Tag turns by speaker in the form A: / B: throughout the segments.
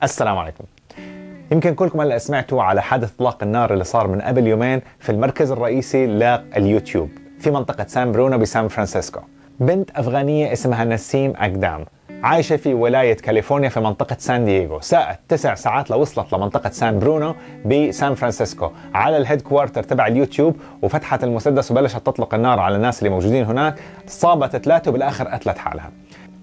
A: السلام عليكم. يمكن كلكم هلا سمعتوا على حادث اطلاق النار اللي صار من قبل يومين في المركز الرئيسي لليوتيوب في منطقة سان برونو بسان فرانسيسكو. بنت أفغانية اسمها نسيم أقدام عايشة في ولاية كاليفورنيا في منطقة سان دييغو، ساقت 9 ساعات لوصلت لمنطقة سان برونو بسان فرانسيسكو على الهيد كوارتر تبع اليوتيوب، وفتحت المسدس وبلشت تطلق النار على الناس اللي موجودين هناك. صابت 3 وبالآخر قتلت حالها،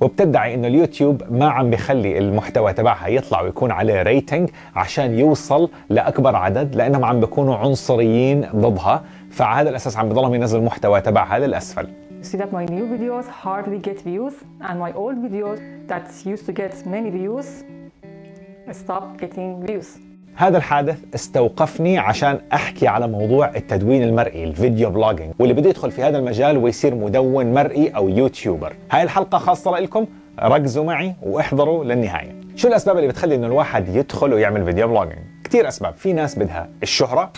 A: وبتدعي انه اليوتيوب ما عم بيخلي المحتوى تبعها يطلع ويكون عليه ريتنج عشان يوصل لاكبر عدد، لانهم عم بيكونوا عنصريين ضدها، فعلى هذا الاساس عم بضلهم ينزلوا المحتوى تبعها للاسفل.
B: See that my new videos hardly get views and my old videos that used to get many views stopped getting views.
A: هذا الحادث استوقفني عشان احكي على موضوع التدوين المرئي، الفيديو بلوجينج، واللي بده يدخل في هذا المجال ويصير مدون مرئي او يوتيوبر. هاي الحلقة خاصة لكم، ركزوا معي واحضروا للنهاية. شو الاسباب اللي بتخلي انه الواحد يدخل ويعمل فيديو بلوجينج؟ كثير اسباب. في ناس بدها الشهرة،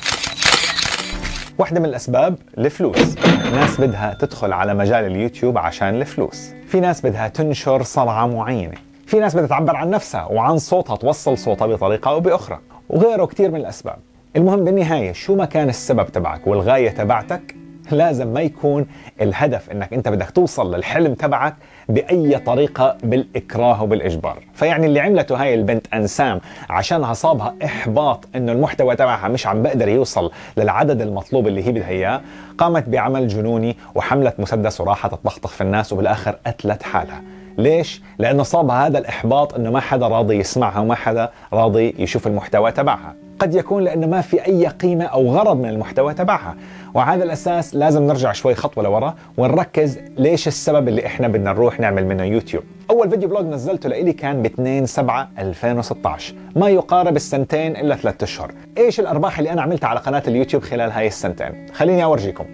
A: واحدة من الأسباب الفلوس، ناس بدها تدخل على مجال اليوتيوب عشان الفلوس، في ناس بدها تنشر صنعة معينة، في ناس بدها تعبر عن نفسها وعن صوتها، توصل صوتها بطريقة أو بأخرى، وغيره كتير من الأسباب. المهم بالنهاية شو ما كان السبب تبعك والغاية تبعتك، لازم ما يكون الهدف انك انت بدك توصل للحلم تبعك باي طريقه بالاكراه وبالاجبار. فيعني اللي عملته هاي البنت انسام عشانها صابها احباط انه المحتوى تبعها مش عم بقدر يوصل للعدد المطلوب اللي هي بدها اياه، قامت بعمل جنوني وحملت مسدس وراحت تطخطخ في الناس وبالاخر قتلت حالها. ليش؟ لانه صابها هذا الاحباط انه ما حدا راضي يسمعها وما حدا راضي يشوف المحتوى تبعها. قد يكون لانه ما في اي قيمه او غرض من المحتوى تبعها، وعلى الاساس لازم نرجع شوي خطوه لورا ونركز ليش السبب اللي احنا بدنا نروح نعمل منه يوتيوب. اول فيديو بلوج نزلته لإلي كان ب 2/7/2016، ما يقارب السنتين الا 3 اشهر. ايش الارباح اللي انا عملتها على قناه اليوتيوب خلال هاي السنتين؟ خليني اورجيكم.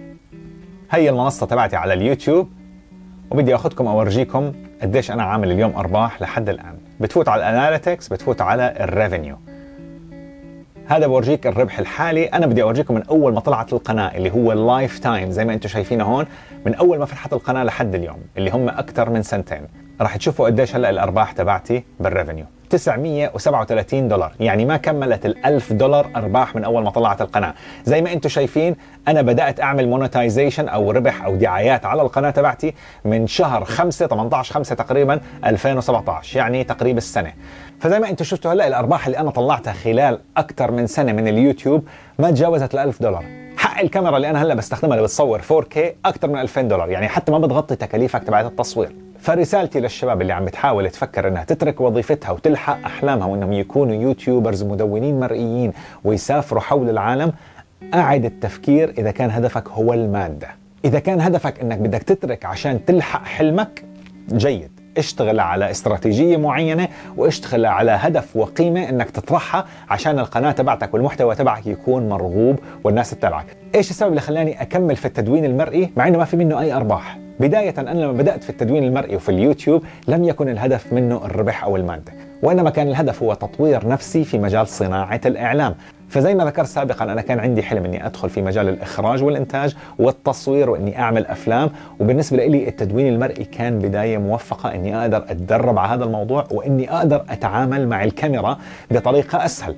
A: هي المنصه تبعتي على اليوتيوب، وبدي اخذكم اورجيكم قديش انا عامل اليوم ارباح لحد الان. بتفوت على الاناليتكس، بتفوت على الريفينيو، هذا بورجيك الربح الحالي. انا بدي اورجيكم من اول ما طلعت القناه اللي هو اللايف تايم زي ما انتم شايفينه هون، من اول ما فتحت القناه لحد اليوم اللي هم اكثر من سنتين. راح تشوفوا قديش هلا الارباح تبعتي بالريفينيو، $937، يعني ما كملت $1000 ارباح من اول ما طلعت القناه. زي ما انتم شايفين انا بدات اعمل مونتايزيشن او ربح او دعايات على القناه تبعتي من شهر 18/5 تقريبا 2017، يعني تقريبا السنه. فزي ما انتم شفتوا هلا الارباح اللي انا طلعتها خلال اكثر من سنه من اليوتيوب ما تجاوزت $1000. حق الكاميرا اللي انا هلا بستخدمها اللي بتصور 4K اكثر من $2000، يعني حتى ما بتغطي تكاليفك تبعت التصوير. فرسالتي للشباب اللي عم بتحاول تفكر انها تترك وظيفتها وتلحق احلامها وانهم يكونوا يوتيوبرز مدونين مرئيين ويسافروا حول العالم، اعد التفكير اذا كان هدفك هو الماده. اذا كان هدفك انك بدك تترك عشان تلحق حلمك، جيد، اشتغل على استراتيجية معينة واشتغل على هدف وقيمة انك تطرحها عشان القناة تبعتك والمحتوى تبعك يكون مرغوب والناس تتابعك. ايش السبب اللي خلاني اكمل في التدوين المرئي مع انه ما في منه اي ارباح؟ بداية انا لما بدأت في التدوين المرئي وفي اليوتيوب لم يكن الهدف منه الربح او المادة، وانما كان الهدف هو تطوير نفسي في مجال صناعة الاعلام. فزي ما ذكرت سابقا انا كان عندي حلم اني ادخل في مجال الاخراج والانتاج والتصوير واني اعمل افلام، وبالنسبه لي التدوين المرئي كان بدايه موفقه اني اقدر اتدرب على هذا الموضوع واني اقدر اتعامل مع الكاميرا بطريقه اسهل.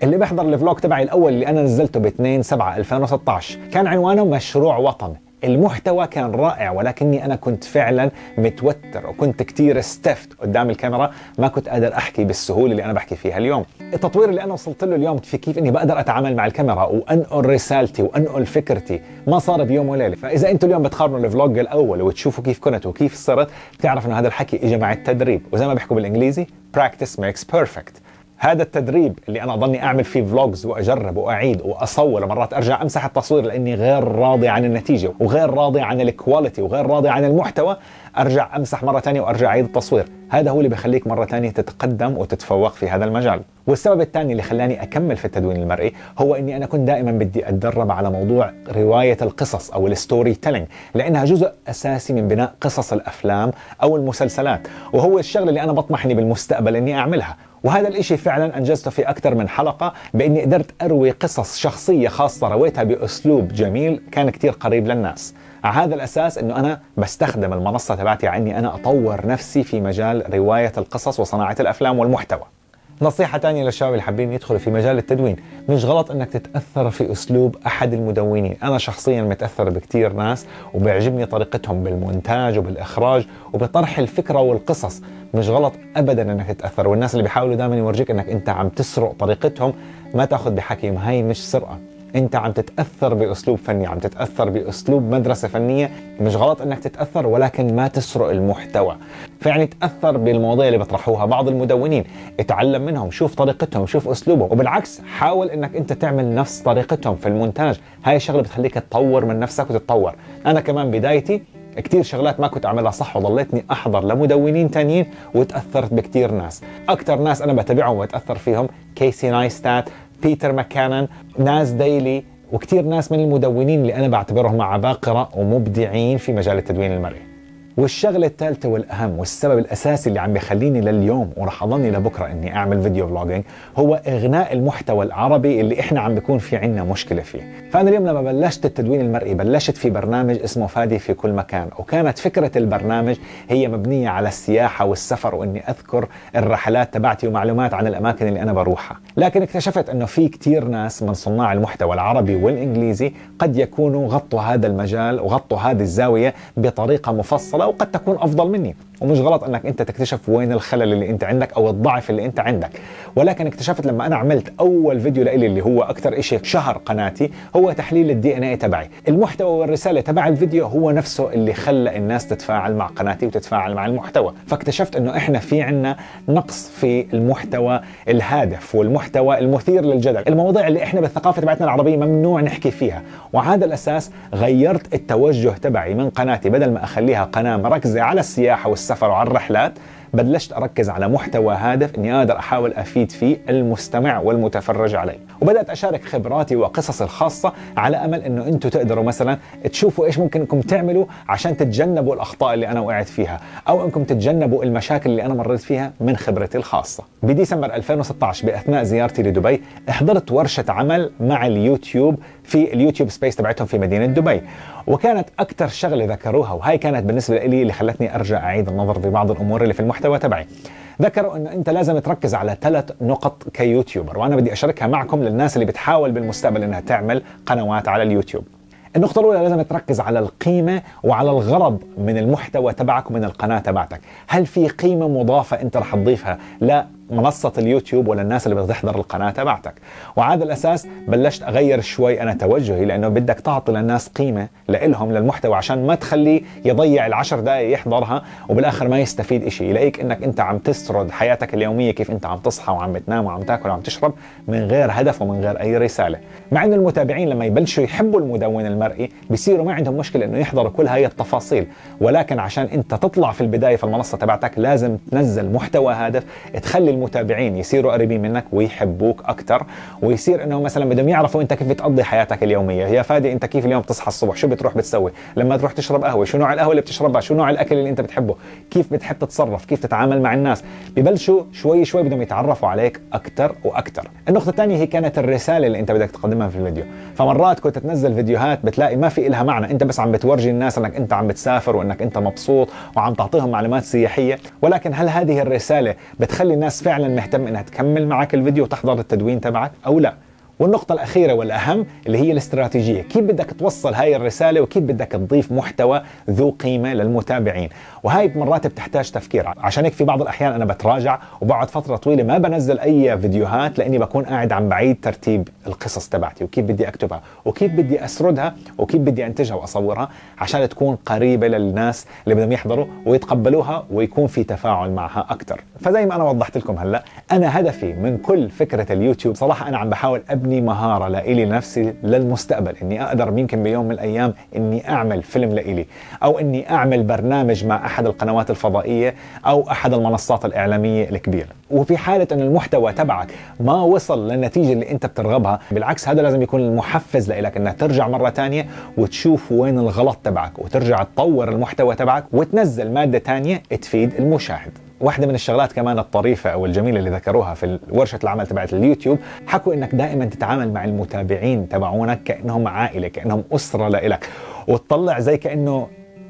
A: اللي بيحضر الفلوج تبعي الاول اللي انا نزلته ب 2/7/2016 كان عنوانه مشروع وطن. المحتوى كان رائع، ولكني أنا كنت فعلا متوتر وكنت كتير استفت قدام الكاميرا، ما كنت قادر أحكي بالسهولة اللي أنا بحكي فيها اليوم. التطوير اللي أنا وصلت له اليوم في كيف إني بقدر أتعامل مع الكاميرا وأنقل رسالتي وأنقل فكرتي ما صار بيوم وليلة. فإذا أنتوا اليوم بتقارنوا الفلوج الأول وتشوفوا كيف كنت وكيف صرت، بتعرف إنه هذا الحكي إجا مع التدريب، وزي ما بيحكوا بالإنجليزي practice makes perfect. هذا التدريب اللي انا ضلني اعمل فيه فلوجز واجرب واعيد واصور ومرات ارجع امسح التصوير لاني غير راضي عن النتيجه وغير راضي عن الكواليتي وغير راضي عن المحتوى، ارجع امسح مره ثانيه وارجع اعيد التصوير. هذا هو اللي بيخليك مره ثانيه تتقدم وتتفوق في هذا المجال. والسبب الثاني اللي خلاني اكمل في التدوين المرئي هو اني انا كنت دائما بدي اتدرب على موضوع روايه القصص او الستوري تيلينج، لانها جزء اساسي من بناء قصص الافلام او المسلسلات، وهو الشغله اللي انا بطمح اني بالمستقبل اني اعملها. وهذا الاشي فعلا انجزته في اكثر من حلقة، باني قدرت اروي قصص شخصية خاصة رويتها باسلوب جميل كان كتير قريب للناس. على هذا الاساس انه انا بستخدم المنصة تبعتي عني انا اطور نفسي في مجال رواية القصص وصناعة الافلام والمحتوى. نصيحة تانية للشباب اللي حابين يدخلوا في مجال التدوين، مش غلط انك تتأثر في اسلوب احد المدونين. انا شخصيا متأثر بكتير ناس وبيعجبني طريقتهم بالمونتاج وبالاخراج وبطرح الفكرة والقصص. مش غلط ابدا انك تتأثر، والناس اللي بيحاولوا دائما يورجيك انك انت عم تسرق طريقتهم، ما تاخذ بحكيهم، هاي مش سرقة. انت عم تتأثر باسلوب فني، عم تتأثر باسلوب مدرسة فنية. مش غلط انك تتأثر، ولكن ما تسرق المحتوى. فيعني تأثر بالمواضيع اللي بيطرحوها بعض المدونين، اتعلم منهم، شوف طريقتهم، شوف اسلوبهم، وبالعكس حاول انك انت تعمل نفس طريقتهم في المونتاج. هاي الشغلة بتخليك تطور من نفسك وتتطور. انا كمان بدايتي كتير شغلات ما كنت اعملها صح، وضليتني احضر لمدونين تانيين وتأثرت بكتير ناس. اكتر ناس انا بتابعهم واتأثر فيهم كيسي نايستات، بيتر ماكانن، ناس ديلي، وكتير ناس من المدونين اللي أنا بعتبرهم عباقرة ومبدعين في مجال التدوين المرئي. والشغلة الثالثة والأهم والسبب الأساسي اللي عم بيخليني لليوم ورح أضلني لبكرة إني أعمل فيديو فلوجينج هو إغناء المحتوى العربي اللي إحنا عم بيكون في عنا مشكلة فيه. فأنا اليوم لما بلشت التدوين المرئي بلشت في برنامج اسمه فادي في كل مكان، وكانت فكرة البرنامج هي مبنية على السياحة والسفر، وإني أذكر الرحلات تبعتي ومعلومات عن الأماكن اللي أنا بروحها. لكن اكتشفت إنه في كتير ناس من صناع المحتوى العربي والإنجليزي قد يكونوا غطوا هذا المجال وغطوا هذه الزاوية بطريقة مفصلة وقد تكون أفضل مني. ومش غلط أنك أنت تكتشف وين الخلل اللي أنت عندك أو الضعف اللي أنت عندك، ولكن اكتشفت لما أنا عملت أول فيديو لإلي اللي هو أكثر إشي شهر قناتي هو تحليل الدي ان اي تبعي. المحتوى والرسالة تبع الفيديو هو نفسه اللي خلى الناس تتفاعل مع قناتي وتتفاعل مع المحتوى. فاكتشفت أنه إحنا في عنا نقص في المحتوى الهادف والمحتوى المثير للجدل، المواضيع اللي إحنا بالثقافة تبعتنا العربية ممنوع نحكي فيها. وعلى الأساس غيرت التوجه تبعي من قناتي، بدل ما أخليها قناة مركزة على السياحة والسفر وعلى الرحلات، بلشت أركز على محتوى هادف إني أقدر أحاول أفيد فيه المستمع والمتفرج علي. وبدأت أشارك خبراتي وقصصي الخاصة على أمل إنه أنتم تقدروا مثلا تشوفوا إيش ممكن إنكم تعملوا عشان تتجنبوا الأخطاء اللي أنا وقعت فيها، أو إنكم تتجنبوا المشاكل اللي أنا مريت فيها من خبرتي الخاصة. بديسمبر 2016 بأثناء زيارتي لدبي حضرت ورشة عمل مع اليوتيوب في اليوتيوب سبيس تبعتهم في مدينة دبي، وكانت أكثر شغلة ذكروها، وهي كانت بالنسبة لي اللي خلتني أرجع أعيد النظر في بعض الأمور اللي في المحتوى تبعي. ذكروا أن أنت لازم تركز على 3 نقط كيوتيوبر، وأنا بدي أشاركها معكم للناس اللي بتحاول بالمستقبل أنها تعمل قنوات على اليوتيوب. النقطة الأولى لازم تركز على القيمة وعلى الغرض من المحتوى تبعك ومن القناة تبعتك. هل في قيمة مضافة أنت رح تضيفها لمنصة اليوتيوب ولا الناس اللي بتحضر القناة تبعتك؟ وعلى الأساس بلشت أغير شوي أنا توجهي، لأنه بدك تعطي للناس قيمة لإلهم للمحتوى عشان ما تخليه يضيع ال10 دقائق يحضرها وبالآخر ما يستفيد إشي، يلاقيك إنك أنت عم تسرد حياتك اليومية، كيف أنت عم تصحى وعم بتنام وعم تاكل وعم تشرب من غير هدف ومن غير أي رسالة. مع إنه المتابعين لما يبلشوا يحبوا المدون المرئي بيصيروا ما عندهم مشكلة إنه يحضروا كل هاي التفاصيل، ولكن عشان أنت تطلع في البداية في المنصة تبعتك لازم تنزل محتوى هادف تخلي المتابعين يصيروا قريبين منك ويحبوك أكتر، ويصير إنه مثلا بدهم يعرفوا أنت كيف بتقضي حياتك اليومية. يا فادي أنت كيف اليوم تصحى الصبح، شو بتروح بتسوي لما تروح تشرب قهوة، شو نوع القهوة اللي بتشربها، شو نوع الأكل اللي أنت بتحبه، كيف بتحب تتصرف، كيف تتعامل مع الناس. ببلشوا شوي شوي بدهم يتعرفوا عليك أكتر وأكتر. النقطة الثانية هي كانت الرسالة اللي أنت بدك تقدمها في الفيديو. فمرات كنت تنزل فيديوهات بتلاقي ما في إلها معنى، أنت بس عم بتورجي الناس أنك أنت عم بتسافر وأنك أنت مبسوط وعم تعطيهم معلومات سياحية، ولكن هل هذه الرسالة بتخلي الناس فعلا مهتم أنها تكمل معك الفيديو وتحضر التدوين تبعك أو لا؟ والنقطة الأخيرة والأهم اللي هي الاستراتيجية، كيف بدك توصل هاي الرسالة وكيف بدك تضيف محتوى ذو قيمة للمتابعين. وهاي مرات بتحتاج تفكير، عشان هيك في بعض الأحيان أنا بتراجع وبقعد فترة طويلة ما بنزل أي فيديوهات، لأني بكون قاعد عم بعيد ترتيب القصص تبعتي وكيف بدي أكتبها وكيف بدي أسردها وكيف بدي أنتجها وأصورها عشان تكون قريبة للناس اللي بدهم يحضروا ويتقبلوها ويكون في تفاعل معها أكتر. فزي ما أنا وضحت لكم هلأ، أنا هدفي من كل فكرة اليوتيوب صراحة أنا عم بحاول أبني مهارة لإلي لنفسي للمستقبل، إني أقدر يمكن بيوم من الأيام إني أعمل فيلم لإلي، أو إني أعمل برنامج مع أحد القنوات الفضائية أو أحد المنصات الإعلامية الكبيرة. وفي حالة أن المحتوى تبعك ما وصل للنتيجة اللي أنت بترغبها، بالعكس هذا لازم يكون المحفز لإلك إنك ترجع مرة تانية وتشوف وين الغلط تبعك وترجع تطور المحتوى تبعك وتنزل مادة تانية تفيد المشاهد. واحدة من الشغلات كمان الطريفة أو الجميلة اللي ذكروها في ورشة العمل تبعت اليوتيوب، حكوا إنك دائما تتعامل مع المتابعين تبعونك كأنهم عائلة، كأنهم أسرة لإلك، وتطلع زي كأنه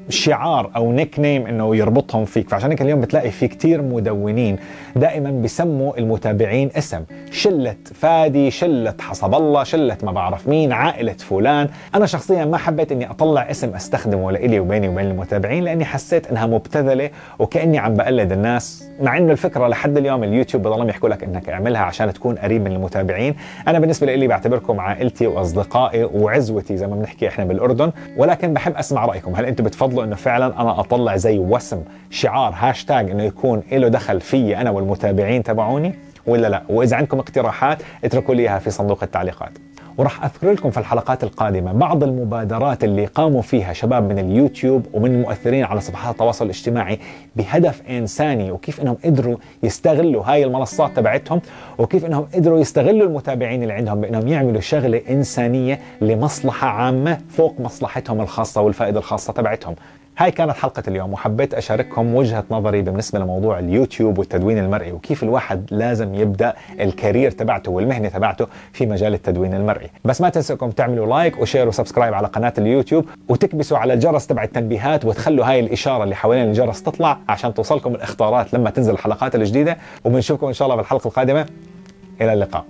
A: شعار او نيك نيم انه يربطهم فيك. فعشان هيك اليوم بتلاقي في كتير مدونين دائما بيسموا المتابعين اسم، شلة فادي، شلة حسب الله، شلة ما بعرف مين، عائلة فلان. انا شخصيا ما حبيت اني اطلع اسم استخدمه لإلي وبيني وبين المتابعين، لاني حسيت انها مبتذلة وكأني عم بقلد الناس، مع انه الفكرة لحد اليوم اليوتيوب بضلهم يحكوا لك انك اعملها عشان تكون قريب من المتابعين. انا بالنسبة لإلي بعتبركم عائلتي واصدقائي وعزوتي زي ما بنحكي احنا بالاردن، ولكن بحب اسمع رايكم. هل انتم بتفضلوا انه فعلا انا اطلع زي وسم، شعار، هاشتاج انه يكون له دخل في انا والمتابعين تبعوني ولا لا؟ واذا عندكم اقتراحات اتركوا لي اياها في صندوق التعليقات. وراح اذكر لكم في الحلقات القادمه بعض المبادرات اللي قاموا فيها شباب من اليوتيوب ومن المؤثرين على صفحات التواصل الاجتماعي بهدف انساني، وكيف انهم قدروا يستغلوا هاي المنصات تبعتهم، وكيف انهم قدروا يستغلوا المتابعين اللي عندهم بانهم يعملوا شغله انسانيه لمصلحه عامه فوق مصلحتهم الخاصه والفائده الخاصه تبعتهم. هاي كانت حلقة اليوم، وحبيت أشارككم وجهة نظري بالنسبة لموضوع اليوتيوب والتدوين المرئي، وكيف الواحد لازم يبدأ الكارير تبعته والمهنة تبعته في مجال التدوين المرئي. بس ما تنسوكم تعملوا لايك وشير وسبسكرايب على قناة اليوتيوب، وتكبسوا على الجرس تبع التنبيهات، وتخلوا هاي الإشارة اللي حوالين الجرس تطلع عشان توصلكم الإخبارات لما تنزل الحلقات الجديدة. وبنشوفكم إن شاء الله بالحلقة القادمة. إلى اللقاء.